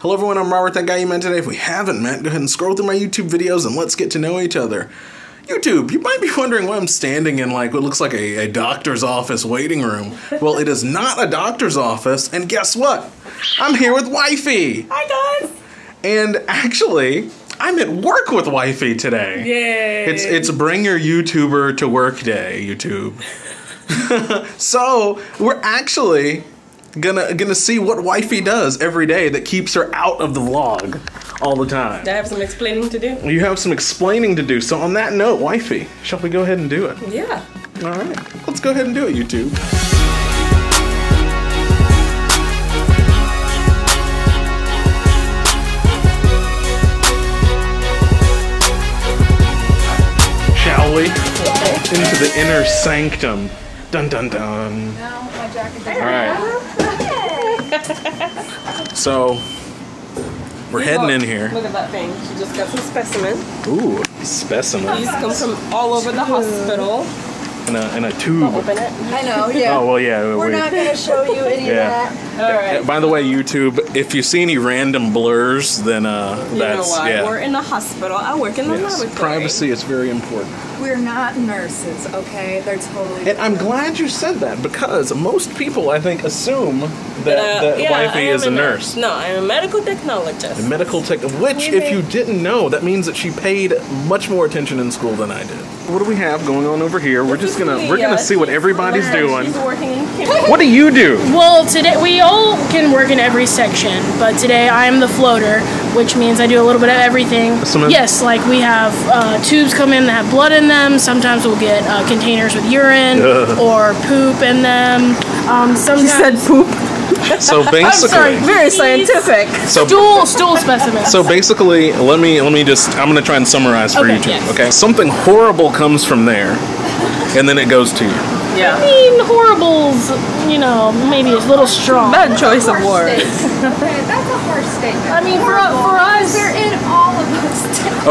Hello everyone, I'm Robert, that guy you met today. If we haven't met, go ahead and scroll through my YouTube videos and let's get to know each other. YouTube, you might be wondering why I'm standing in like what looks like a doctor's office waiting room. Well, it is not a doctor's office, and guess what? I'm here with Wifey! Hi guys! And actually, I'm at work with Wifey today. Yay! It's bring your YouTuber to work day, YouTube. So, we're actually gonna see what Wifey does every day that keeps her out of the vlog all the time. I have some explaining to do. You have some explaining to do. So on that note, Wifey, shall we go ahead and do it? Yeah. All right, let's go ahead and do it, YouTube. Shall we? Into the inner sanctum. Dun dun dun. No, my jacket. All right. So we're heading in here. Look at that thing. She just got some specimen. Ooh, specimen. These come from all over the hospital. In a tube. Open it. I know, yeah. Oh well, yeah. We're not going to show you any of that. All right. By the way, YouTube, if you see any random blurs, then that's you know what? yeah. We're in the hospital. I work in the laboratory. Privacy is very important. We're not nurses, okay? They're totally And I'm glad you said that because most people, I think, assume that Wifey is a nurse. No, I'm a medical technologist. A medical tech, which, if you didn't know, that means that she paid much more attention in school than I did. What do we have going on over here? We're gonna see what everybody's doing. She's working in Canon. What do you do? Well, today we all can work in every section, but today I am the floater, which means I do a little bit of everything. Yes, like we have tubes come in that have blood in them. Sometimes we'll get containers with urine or poop in them. Sometimes She said poop. So basically, I'm sorry, Very scientific. so stool specimens. So basically, let me just, I'm gonna try and summarize for Okay, you two. yes. Okay, something horrible comes from there, and then it goes to you. Yeah. I mean, horrible's, you know, maybe it's a little strong. Bad choice of words. Okay, that's a harsh statement. I mean, for us, They're in all of us.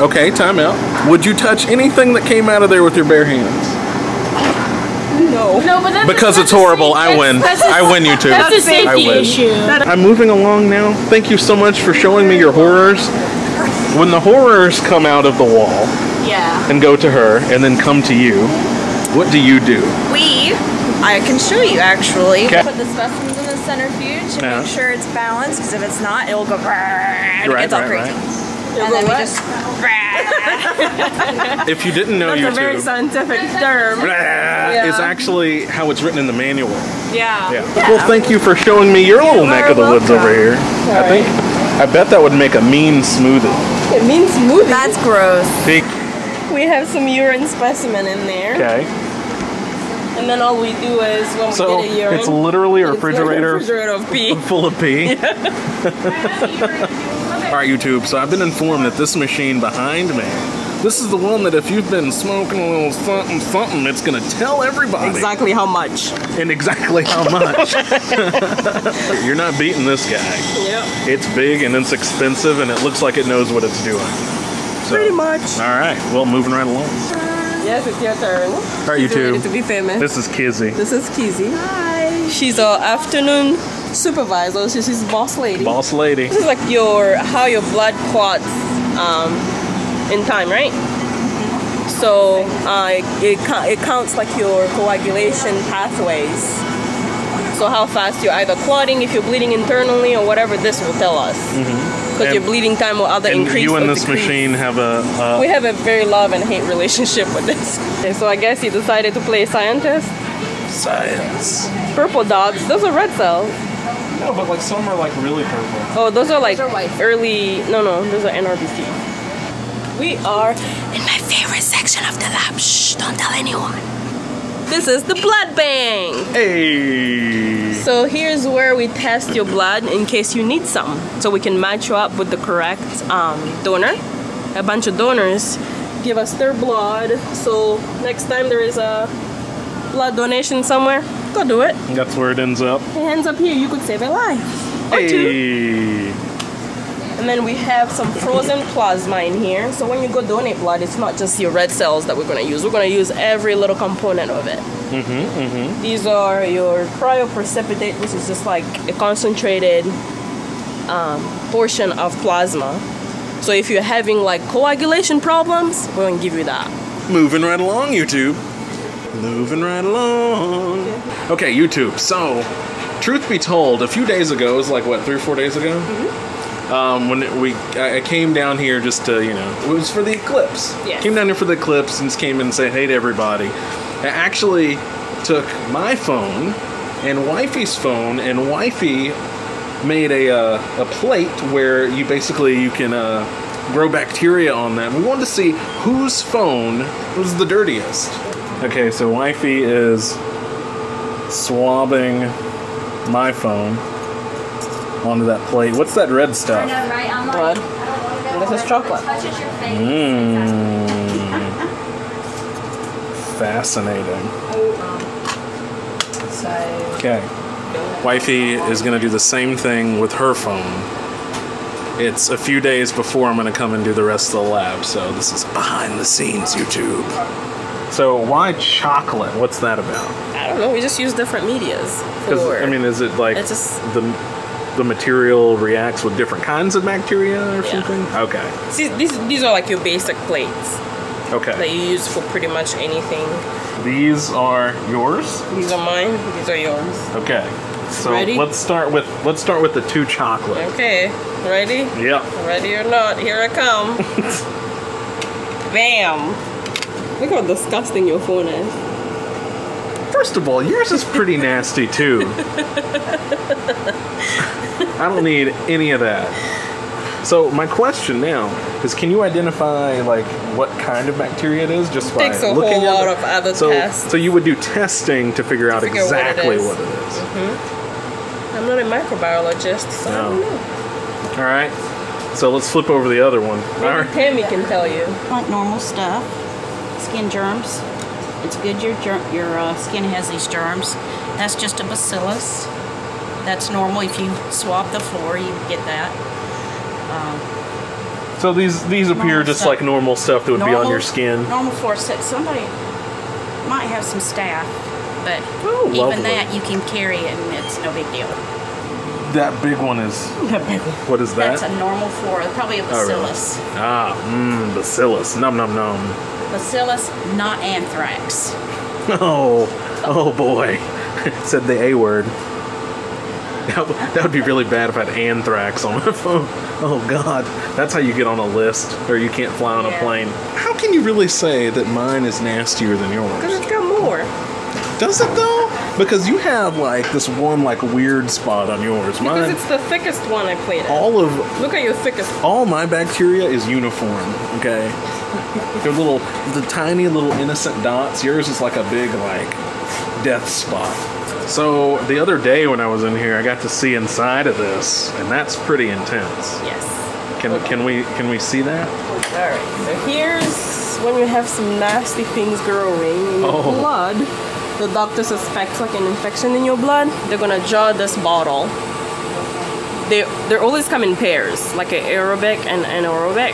Okay, time out. Would you touch anything that came out of there with your bare hands? No. no, but that's Because that's it's horrible, I win. That's I win, you two. That's a I safety win. issue. I'm moving along now. Thank you so much for showing me your horrors. When the horrors come out of the wall Yeah. and go to her and then come to you, what do you do? I can show you actually. Okay. Put the specimens in the centrifuge and Yeah. make sure it's balanced, because if it's not, it'll go and it gets all crazy. And then we just If you didn't know, That's you a very two, scientific term. is actually how it's written in the manual. Yeah. Well, thank you for showing me your little neck of the woods over here. I bet that would make a mean smoothie. It means smoothie. That's gross. We have some urine specimen in there. Okay. And then all we do is when So we get a urine. it's literally a it's like refrigerator of pee. full of pee. Alright, YouTube, so I've been informed that this machine behind me, this is the one that if you've been smoking a little something, something, it's gonna tell everybody. Exactly how much. And exactly how much. You're not beating this guy. Yep. It's big and it's expensive and it looks like it knows what it's doing. So, Pretty much. Alright, well, moving right along. Yes, it's your turn. Alright, She's ready YouTube. to be famous. This is Kizzy. This is Kizzy. Hi. She's our afternoon supervisor. She's boss lady. Boss lady. This is like how your blood clots in time, right? So it counts like your coagulation pathways. So how fast you're either clotting, if you're bleeding internally or whatever, this will tell us. Because your bleeding time will either increase you or and this decrease. machine have a... We have a very love and hate relationship with this. Okay, so I guess you decided to play scientist. Science. Purple dots, those are red cells. No, but like some are like really purple. Oh, those are like Those are white. early, no, those are NRBC. We are in my favorite section of the lab. Shh, don't tell anyone. This is the blood bank. Hey! So here's where we test your blood in case you need some. So we can match you up with the correct donor. A bunch of donors give us their blood. So next time there is a blood donation somewhere, go do it. That's where it ends up. It ends up here, you could save a life. Or two. Hey! And then we have some frozen plasma in here. So when you go donate blood, it's not just your red cells that we're going to use. We're going to use every little component of it. These are your cryoprecipitate, which is just like a concentrated portion of plasma. So if you're having like coagulation problems, we're gonna give you that. Moving right along, YouTube. Moving right along. Okay, YouTube. So, truth be told, a few days ago, it was like what, 3 or 4 days ago? When I came down here just to, it was for the eclipse. Yes. Came down here for the eclipse and just came in and said hey to everybody. I actually took my phone and Wifey's phone, and Wifey made a plate where you can grow bacteria on that. We wanted to see whose phone was the dirtiest. Okay, so Wifey is swabbing my phone onto that plate. What's that red stuff? Blood. This is chocolate. Fascinating. Okay. Wifey is going to do the same thing with her phone. It's a few days before I'm going to come and do the rest of the lab, so this is behind the scenes, YouTube. So why chocolate? What's that about? I don't know. We just use different medias. Is it like it's just, the material reacts with different kinds of bacteria or something? Okay. See, these are like your basic plates. Okay. That you use for pretty much anything. These are yours? These are mine. These are yours. Okay. So ready? let's start with the 2 chocolate. Okay. Ready? Yep. Ready or not, here I come. Bam. Look how disgusting your phone is. First of all, yours is pretty nasty too. I don't need any of that. So my question now is, can you identify like what kind of bacteria it is just by takes a looking whole at lot of other tests. So you would do testing to figure out exactly what it is. I'm not a microbiologist, so I don't know. All right. So let's flip over the other one. Maybe Tammy can tell you. Like normal stuff, skin germs. It's good your skin has these germs. That's just a bacillus. That's normal. If you swab the floor, you get that. So these appear just stuff. like normal stuff that would be on your skin. Normal floor. Somebody might have some staph, but lovely. even that you can carry it and it's no big deal. That big one is. What is that? That's a normal flora, probably a bacillus. Bacillus. Num num num. Bacillus, not anthrax. Oh boy. Said the A word. That would be really bad if I had anthrax on my phone. Oh God. That's how you get on a list, or you can't fly on a plane. How can you really say that mine is nastier than yours? Because it's got more. Does it though? Because you have like this one like weird spot on yours. Mine, because it's the thickest one I played at. Look at your thickest one. All my bacteria is uniform, okay? They're the tiny little innocent dots. Yours is like a big like death spot. So the other day when I was in here, I got to see inside of this, and that's pretty intense. Yes. Can we see that? Alright, so here's when you have some nasty things growing in your blood. The doctor suspects like an infection in your blood. They're gonna jar this bottle. They always come in pairs, like an aerobic and anaerobic,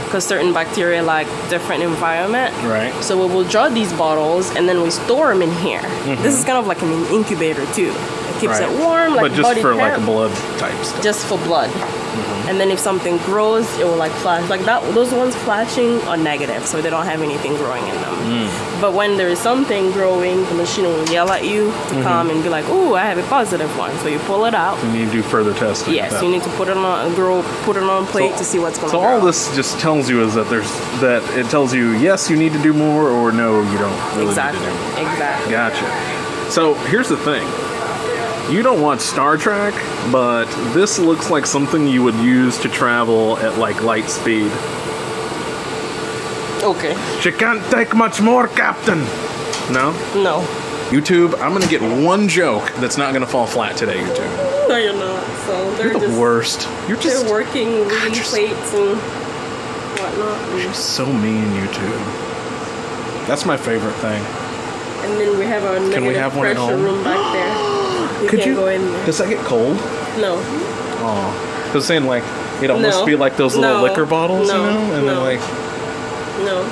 because certain bacteria like different environment. Right. So we will jar these bottles and then we store them in here. This is kind of like an incubator too. It keeps it warm, like but just for like blood type stuff. Just for blood. And then if something grows, it will like flash. Like that, those ones flashing are negative, so they don't have anything growing in them. But when there is something growing, the machine will yell at you to come and be like, "Ooh, I have a positive one." So you pull it out. And you do further testing. Yes, you need to put it on a plate to see what's going on. So all this just tells you is that it tells you yes, you need to do more, or no, you don't really need to do more. Exactly. Gotcha. So here's the thing. You don't watch Star Trek, but this looks like something you would use to travel at like light speed. Okay. She can't take much more, Captain. No? No. YouTube, I'm gonna get one joke that's not gonna fall flat today, YouTube. No, you're not. So they're You're the worst. They're working, reading plates and whatnot. She's so mean, YouTube. That's my favorite thing. And then we have our negative pressure room back there. You can't go in there. Does that get cold? No. Oh, I was saying like it almost be like those little liquor bottles, you know, and then like. No.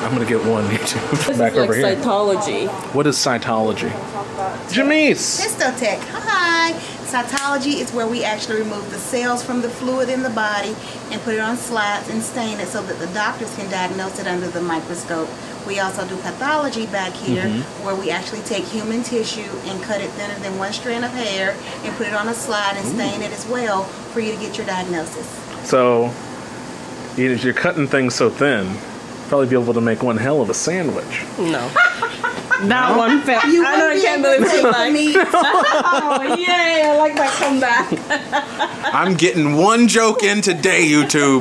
I'm gonna get one, YouTube. This Back is like over here. cytology. What is cytology? Jamise. Pistotech. Hi. Cytology is where we actually remove the cells from the fluid in the body and put it on slides and stain it so that the doctors can diagnose it under the microscope. We also do pathology back here, where we actually take human tissue and cut it thinner than one strand of hair and put it on a slide and stain it as well for you to get your diagnosis. So, you're cutting things so thin, probably be able to make one hell of a sandwich. No. That one felt. I can't believe it. Oh, yay. I like that comeback. I'm getting one joke in today, YouTube.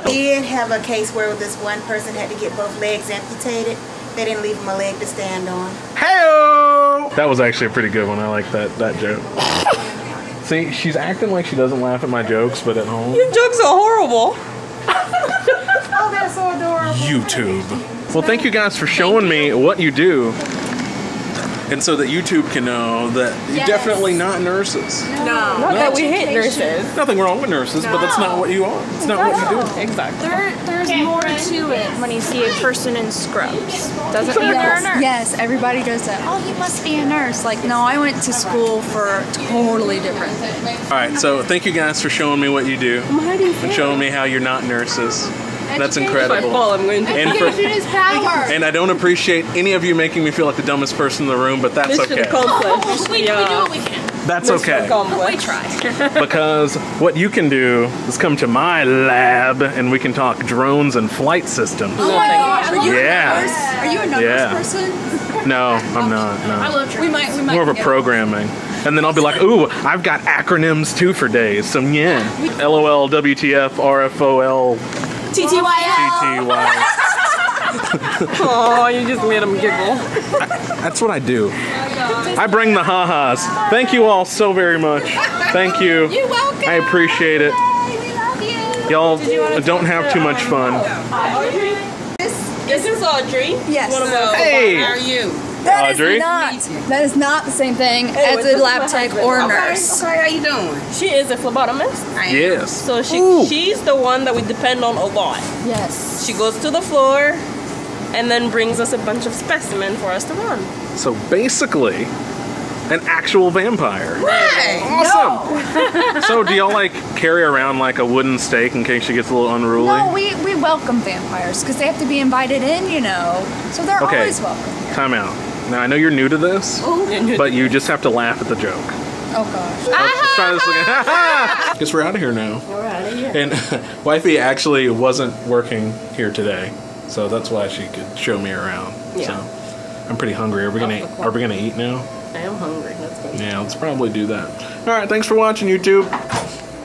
We did have a case where this one person had to get both legs amputated. They didn't leave him a leg to stand on. Hey-o! That was actually a pretty good one. I like that joke. See, she's acting like she doesn't laugh at my jokes, but at home... Your jokes are horrible. Oh, that's so adorable. YouTube. Well, thank you guys for showing me what you do. And so that YouTube can know that you're definitely not nurses. No. Not that we hate nurses. Nothing wrong with nurses, but that's not what you are. It's not what you do. Exactly. There's more to it when you see a person in scrubs. Doesn't mean they're a nurse. Yes, everybody does that. Oh, you must be a nurse. Like, no, I went to school for totally different things. All right, so thank you guys for showing me what you do. And showing me how you're not nurses. That's incredible. I'm going to Education is power. And I don't appreciate any of you making me feel like the dumbest person in the room, but that's okay. We do what we can. That's okay. We try. Because what you can do is come to my lab and we can talk drones and flight systems. Oh my gosh, are you Yeah. a nurse? Are you a numbers person? No, I'm not. No. I love We might More of a get programming. And then I'll be like, ooh, I've got acronyms too for days. So yeah. LOL, WTF, RFOL, TTY. Oh, you just made them giggle. That's what I do. I bring the ha-has. Thank you all so very much. Thank you. You're welcome. I appreciate it. We love you. Y'all don't have too much fun. This is Audrey. Yes. Hey! How are you? Audrey? That is not the same thing as a lab tech or a nurse. Okay, how you doing? She is a phlebotomist. Yes. So she's the one that we depend on a lot. Yes. She goes to the floor and then brings us a bunch of specimen for us to run. So basically, an actual vampire. Right. Awesome. So do y'all like carry around like a wooden stake in case she gets a little unruly? No, we welcome vampires because they have to be invited in, you know. So they're Okay. always welcome. Time out. Now I know you're new to this, but you just have to laugh at the joke. Oh gosh. Let's try this again. Guess we're out of here now. We're out of here. And Wifey actually wasn't working here today, so that's why she could show me around. Yeah. So I'm pretty hungry. Are we gonna eat now? I am hungry. Let's go. Yeah, let's probably do that. All right, thanks for watching, YouTube.